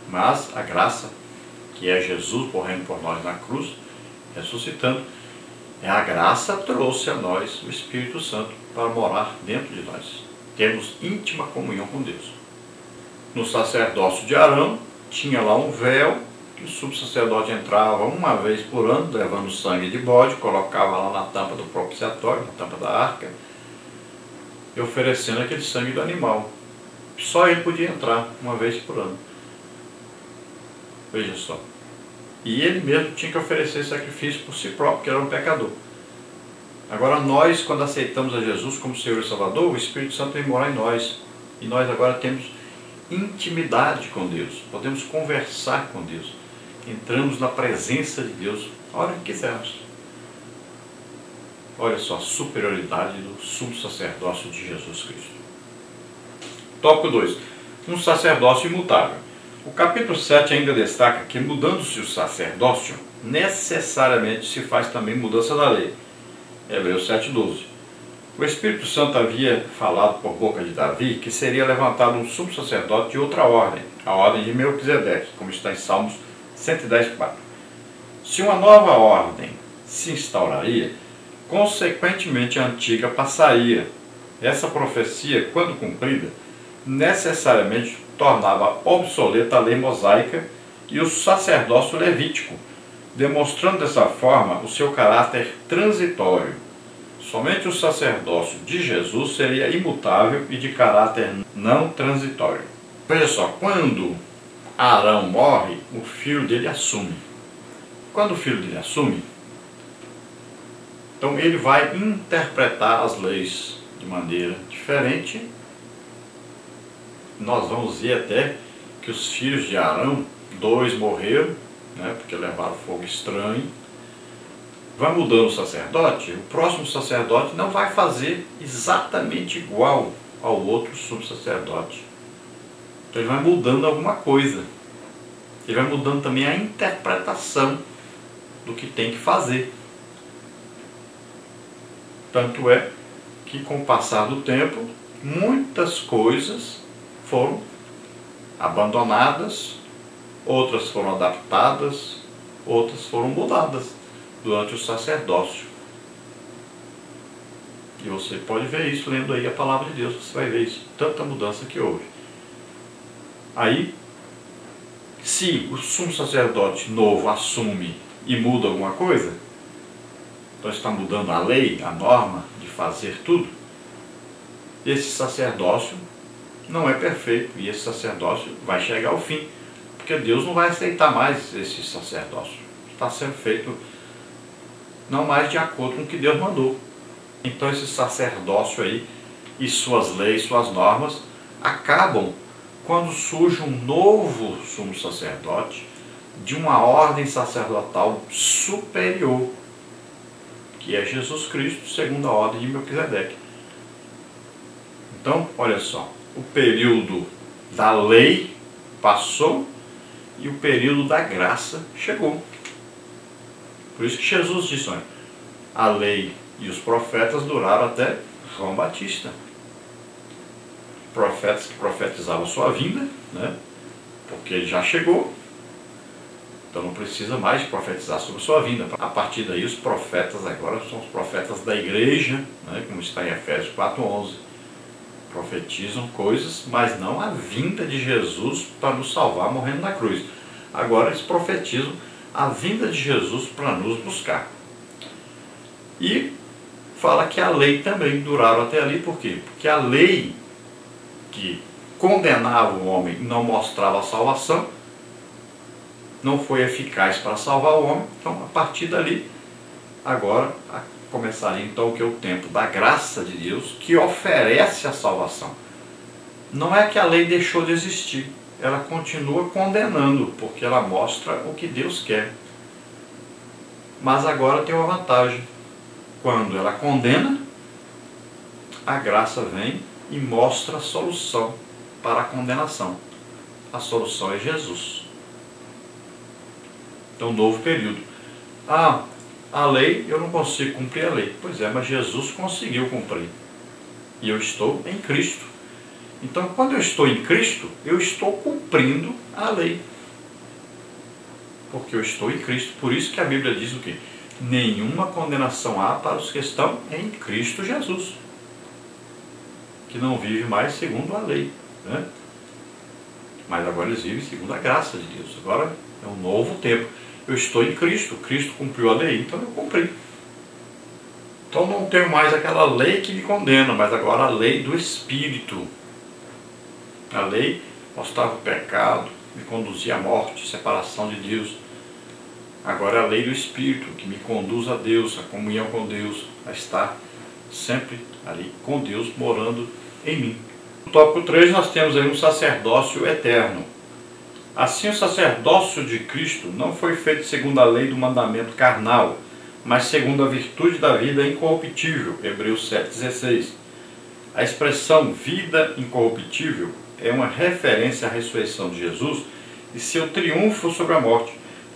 Mas a graça, que é Jesus morrendo por nós na cruz, ressuscitando, a graça trouxe a nós o Espírito Santo para morar dentro de nós. Temos íntima comunhão com Deus. No sacerdócio de Arão, tinha lá um véu, que o subsacerdote entrava uma vez por ano, levando sangue de bode, colocava lá na tampa do propiciatório, na tampa da arca, e oferecendo aquele sangue do animal. Só ele podia entrar uma vez por ano. Veja só. E ele mesmo tinha que oferecer sacrifício por si próprio, porque era um pecador. Agora nós, quando aceitamos a Jesus como Senhor e Salvador, o Espírito Santo vem morar em nós. E nós agora temos intimidade com Deus. Podemos conversar com Deus. Entramos na presença de Deus a hora que quisermos. Olha só a superioridade do sumo sacerdócio de Jesus Cristo. Tópico 2. Um sacerdócio imutável. O capítulo 7 ainda destaca que, mudando-se o sacerdócio, necessariamente se faz também mudança da lei. Hebreus 7,12. O Espírito Santo havia falado por boca de Davi que seria levantado um sumo sacerdote de outra ordem, a ordem de Melquisedeque, como está em Salmos 110,4. Se uma nova ordem se instauraria, consequentemente a antiga passaria. Essa profecia, quando cumprida, necessariamente tornava obsoleta a lei mosaica e o sacerdócio levítico, demonstrando dessa forma o seu caráter transitório. Somente o sacerdócio de Jesus seria imutável e de caráter não transitório. Veja só, quando Arão morre, o filho dele assume. Quando o filho dele assume, então ele vai interpretar as leis de maneira diferente. Nós vamos ver até que os filhos de Arão, 2 morreram, porque levaram fogo estranho. Vai mudando o sacerdote, o próximo sacerdote não vai fazer exatamente igual ao outro subsacerdote. Então ele vai mudando alguma coisa. Ele vai mudando também a interpretação do que tem que fazer. Tanto é que, com o passar do tempo, muitas coisas foram abandonadas, outras foram adaptadas, outras foram mudadas durante o sacerdócio. E você pode ver isso lendo aí a palavra de Deus, você vai ver isso, tanta mudança que houve. Aí, se o sumo sacerdote novo assume e muda alguma coisa, então está mudando a lei, a norma de fazer tudo, esse sacerdócio não é perfeito e esse sacerdócio vai chegar ao fim, porque Deus não vai aceitar mais esse sacerdócio. Está sendo feito não mais de acordo com o que Deus mandou. Então esse sacerdócio aí e suas leis, suas normas acabam quando surge um novo sumo sacerdote de uma ordem sacerdotal superior, que é Jesus Cristo, segundo a ordem de Melquisedeque. Então, olha só, o período da lei passou e o período da graça chegou. Por isso que Jesus disse, olha, a lei e os profetas duraram até João Batista. Profetas que profetizavam a sua vinda, porque ele já chegou, então não precisa mais profetizar sobre a sua vinda. A partir daí os profetas agora são os profetas da igreja, como está em Efésios 4,11. Profetizam coisas, mas não a vinda de Jesus para nos salvar morrendo na cruz. Agora eles profetizam a vinda de Jesus para nos buscar. E fala que a lei também duraram até ali, por quê? Porque a lei que condenava o homem e não mostrava a salvação, não foi eficaz para salvar o homem. Então, a partir dali, agora começaria então o tempo da graça de Deus, que oferece a salvação. Não é que a lei deixou de existir, ela continua condenando, porque ela mostra o que Deus quer. Mas agora tem uma vantagem. Quando ela condena, a graça vem e mostra a solução para a condenação. A solução é Jesus. Então, novo período. A lei, eu não consigo cumprir a lei. Pois é, mas Jesus conseguiu cumprir. E eu estou em Cristo. Então, quando eu estou em Cristo, eu estou cumprindo a lei. porque eu estou em Cristo. Por isso que a Bíblia diz o quê? Nenhuma condenação há para os que estão em Cristo Jesus, que não vive mais segundo a lei, né? Mas agora eles vivem segundo a graça de Deus. Agora é um novo tempo. Eu estou em Cristo, Cristo cumpriu a lei, então eu cumpri. Então não tenho mais aquela lei que me condena, mas agora a lei do Espírito. A lei mostrava o pecado, me conduzia à morte, separação de Deus. Agora é a lei do Espírito, que me conduz a Deus, a comunhão com Deus, a estar sempre ali com Deus, morando em mim. No tópico 3 nós temos aí um sacerdócio eterno. Assim o sacerdócio de Cristo não foi feito segundo a lei do mandamento carnal, mas segundo a virtude da vida incorruptível, Hebreus 7,16. A expressão vida incorruptível é uma referência à ressurreição de Jesus e seu triunfo sobre a morte,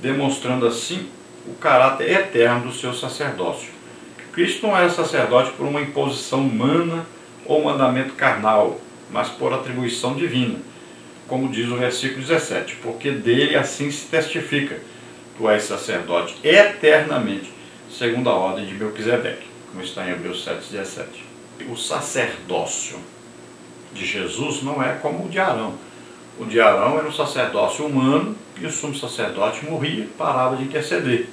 demonstrando assim o caráter eterno do seu sacerdócio. Cristo não era sacerdote por uma imposição humana ou mandamento carnal, mas por atribuição divina, como diz o versículo 17, porque dele assim se testifica, tu és sacerdote eternamente, segundo a ordem de Melquisedeque, como está em Hebreus 7,17. O sacerdócio de Jesus não é como o de Arão. O de Arão era um sacerdócio humano e o sumo sacerdote morria e parava de interceder.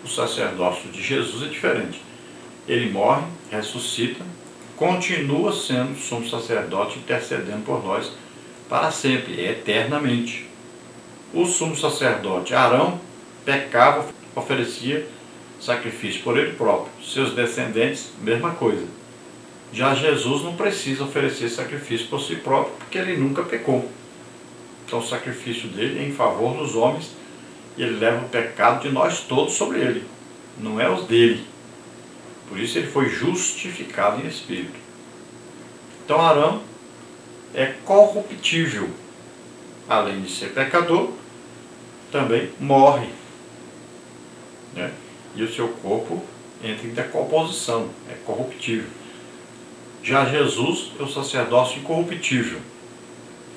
O sacerdócio de Jesus é diferente. Ele morre, ressuscita, continua sendo sumo sacerdote intercedendo por nós para sempre, eternamente. O sumo sacerdote Arão pecava, oferecia sacrifício por ele próprio. Seus descendentes, mesma coisa. Já Jesus não precisa oferecer sacrifício por si próprio, porque ele nunca pecou. Então o sacrifício dele é em favor dos homens e ele leva o pecado de nós todos sobre ele, não é os dele. Por isso ele foi justificado em espírito. Então Arão é corruptível. Além de ser pecador, também morre, né? E o seu corpo entra em decomposição, é corruptível. Já Jesus é o sacerdócio incorruptível.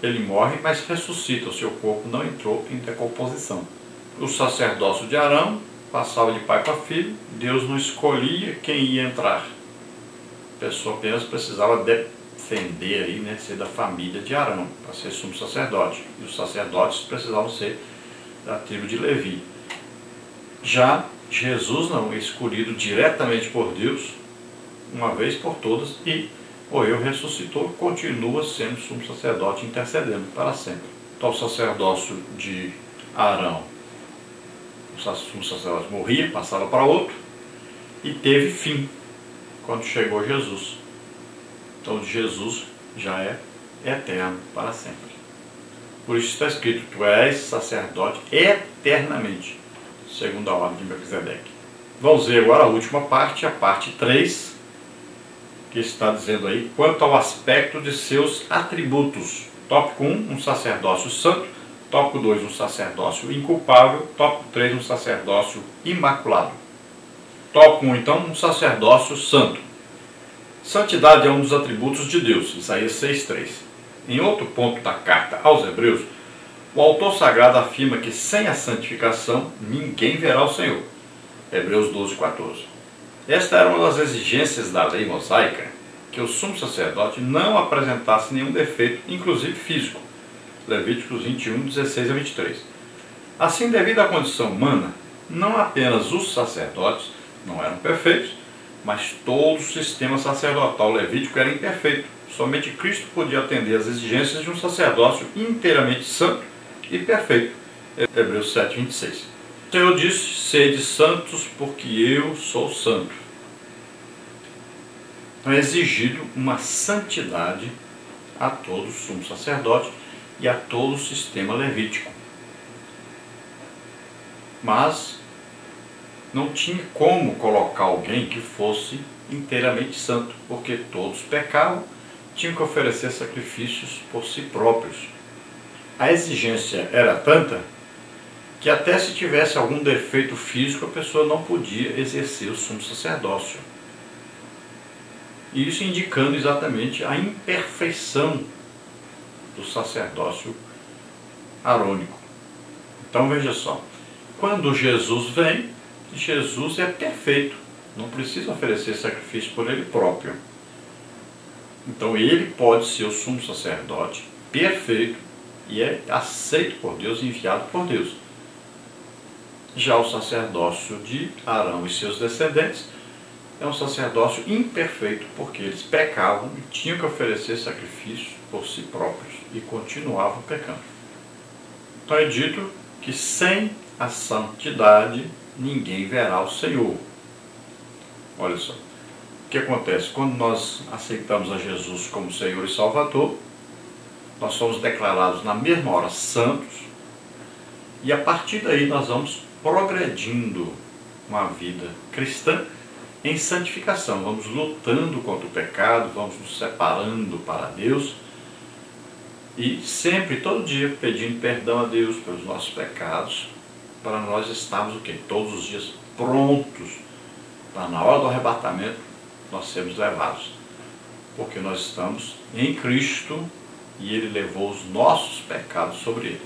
Ele morre, mas ressuscita, o seu corpo não entrou em decomposição. O sacerdócio de Arão passava de pai para filho, Deus não escolhia quem ia entrar. A pessoa apenas precisava defender aí, né, ser da família de Arão, para ser sumo sacerdote. E os sacerdotes precisavam ser da tribo de Levi. Já Jesus não, é escolhido diretamente por Deus, uma vez por todas, e morreu, ressuscitou, continua sendo sumo sacerdote intercedendo para sempre. Então o sacerdócio de Arão, o sumo sacerdote morria, passava para outro, e teve fim quando chegou Jesus. Então de Jesus já é eterno para sempre. Por isso está escrito, tu és sacerdote eternamente, segundo a ordem de Melquisedeque. Vamos ver agora a última parte, a parte 3, que está dizendo aí, quanto ao aspecto de seus atributos. Tópico 1, um sacerdócio santo. Tópico 2, um sacerdócio inculpável. Tópico 3, um sacerdócio imaculado. Tópico 1, então, um sacerdócio santo. Santidade é um dos atributos de Deus, Isaías 6,3. Em outro ponto da carta aos Hebreus, o autor sagrado afirma que sem a santificação ninguém verá o Senhor. Hebreus 12,14. Esta era uma das exigências da lei mosaica, que o sumo sacerdote não apresentasse nenhum defeito, inclusive físico. Levíticos 21, 16 a 23. Assim, devido à condição humana, não apenas os sacerdotes não eram perfeitos, mas todo o sistema sacerdotal levítico era imperfeito. Somente Cristo podia atender às exigências de um sacerdócio inteiramente santo e perfeito. Hebreus 7, 26. O Senhor disse, sede santos, porque eu sou santo. Então é exigido uma santidade a todo sumo sacerdote e a todo o sistema levítico. Mas não tinha como colocar alguém que fosse inteiramente santo, porque todos pecavam, tinham que oferecer sacrifícios por si próprios. A exigência era tanta que até se tivesse algum defeito físico, a pessoa não podia exercer o sumo sacerdócio. E isso indicando exatamente a imperfeição do sacerdócio arônico. Então veja só, quando Jesus vem, Jesus é perfeito, não precisa oferecer sacrifício por ele próprio. Então ele pode ser o sumo sacerdote perfeito e é aceito por Deus, enviado por Deus. Já o sacerdócio de Arão e seus descendentes é um sacerdócio imperfeito, porque eles pecavam e tinham que oferecer sacrifício por si próprios e continuavam pecando. Então é dito que sem a santidade ninguém verá o Senhor. Olha só, o que acontece? Quando nós aceitamos a Jesus como Senhor e Salvador, nós somos declarados na mesma hora santos, e a partir daí nós vamos progredindo uma vida cristã em santificação. Vamos lutando contra o pecado, vamos nos separando para Deus, e sempre, todo dia, pedindo perdão a Deus pelos nossos pecados, para nós estarmos o quê? Todos os dias prontos, para na hora do arrebatamento nós sermos levados. Porque nós estamos em Cristo e Ele levou os nossos pecados sobre Ele.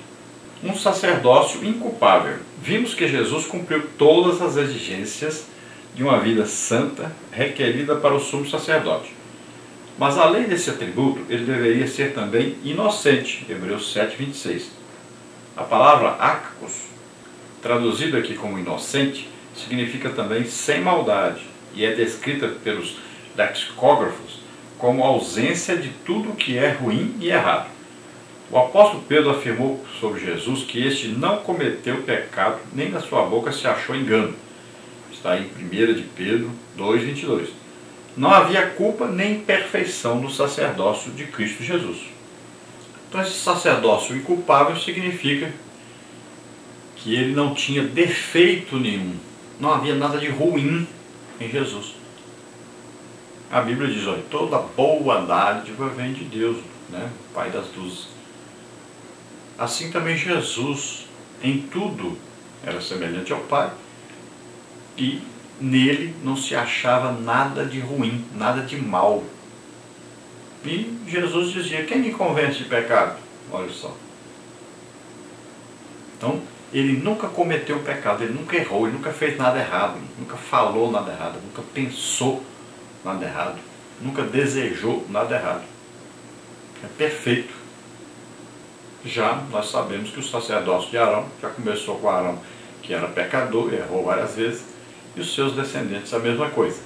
Um sacerdócio inculpável. Vimos que Jesus cumpriu todas as exigências de uma vida santa requerida para o sumo sacerdote. Mas além desse atributo, ele deveria ser também inocente. Hebreus 7:26. A palavra acos, traduzida aqui como inocente, significa também sem maldade e é descrita pelos lexicógrafos como ausência de tudo que é ruim e errado. O apóstolo Pedro afirmou sobre Jesus que este não cometeu pecado, nem na sua boca se achou engano. Está em 1 de Pedro 2:22. Não havia culpa nem imperfeição no sacerdócio de Cristo Jesus. Então esse sacerdócio inculpável significa que ele não tinha defeito nenhum, não havia nada de ruim em Jesus. A Bíblia diz, olha, toda boa dádiva vem de Deus, né? Pai das luzes. Assim também Jesus, em tudo, era semelhante ao Pai, e nele não se achava nada de ruim, nada de mal. E Jesus dizia, quem me convence de pecado? Olha só. Então, ele nunca cometeu pecado, ele nunca errou, ele nunca fez nada errado, nunca falou nada errado, nunca pensou nada errado, nunca desejou nada errado. É perfeito. Já nós sabemos que o sacerdócio de Arão, já começou com Arão, que era pecador, errou várias vezes, e os seus descendentes a mesma coisa.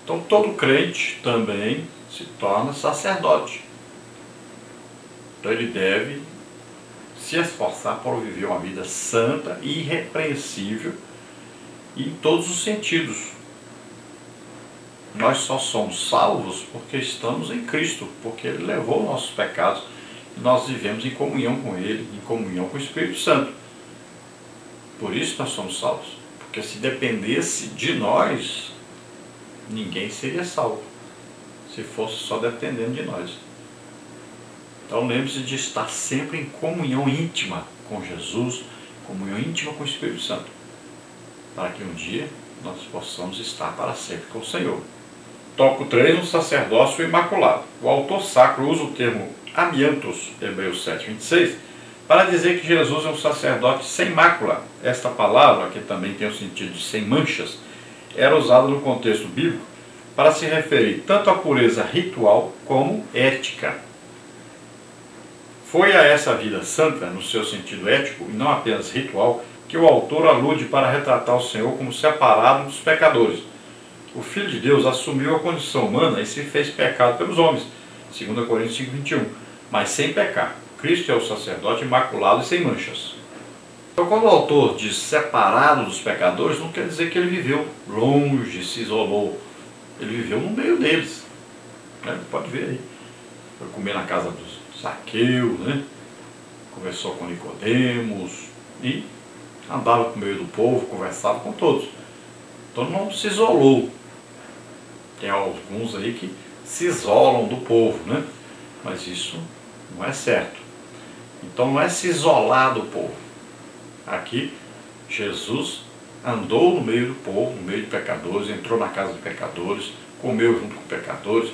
Então todo crente também se torna sacerdote. Então ele deve se esforçar por viver uma vida santa e irrepreensível em todos os sentidos. Nós só somos salvos porque estamos em Cristo, porque Ele levou nossos pecados e nós vivemos em comunhão com Ele, em comunhão com o Espírito Santo. Por isso nós somos salvos. Porque se dependesse de nós, ninguém seria salvo. Se fosse só dependendo de nós. Então lembre-se de estar sempre em comunhão íntima com Jesus, comunhão íntima com o Espírito Santo, para que um dia nós possamos estar para sempre com o Senhor. Tópico 3, um sacerdócio imaculado. O autor sacro usa o termo amiantos, Hebreus 7:26, para dizer que Jesus é um sacerdote sem mácula. Esta palavra, que também tem o sentido de sem manchas, era usada no contexto bíblico para se referir tanto à pureza ritual como ética. Foi a essa vida santa, no seu sentido ético, e não apenas ritual, que o autor alude para retratar o Senhor como separado dos pecadores. O Filho de Deus assumiu a condição humana e se fez pecado pelos homens, 2 Coríntios 5:21, mas sem pecar. Cristo é o sacerdote imaculado e sem manchas. Então, quando o autor diz separado dos pecadores, não quer dizer que ele viveu longe, se isolou. Ele viveu no meio deles. Né? Pode ver aí. Foi comer na casa dos Zaqueu, né? Conversou com Nicodemos e andava no meio do povo, conversava com todos. Então não se isolou. Tem alguns aí que se isolam do povo, né? Mas isso não é certo. Então não é se isolar do povo. Aqui Jesus andou no meio do povo, no meio de pecadores, entrou na casa de pecadores, comeu junto com pecadores,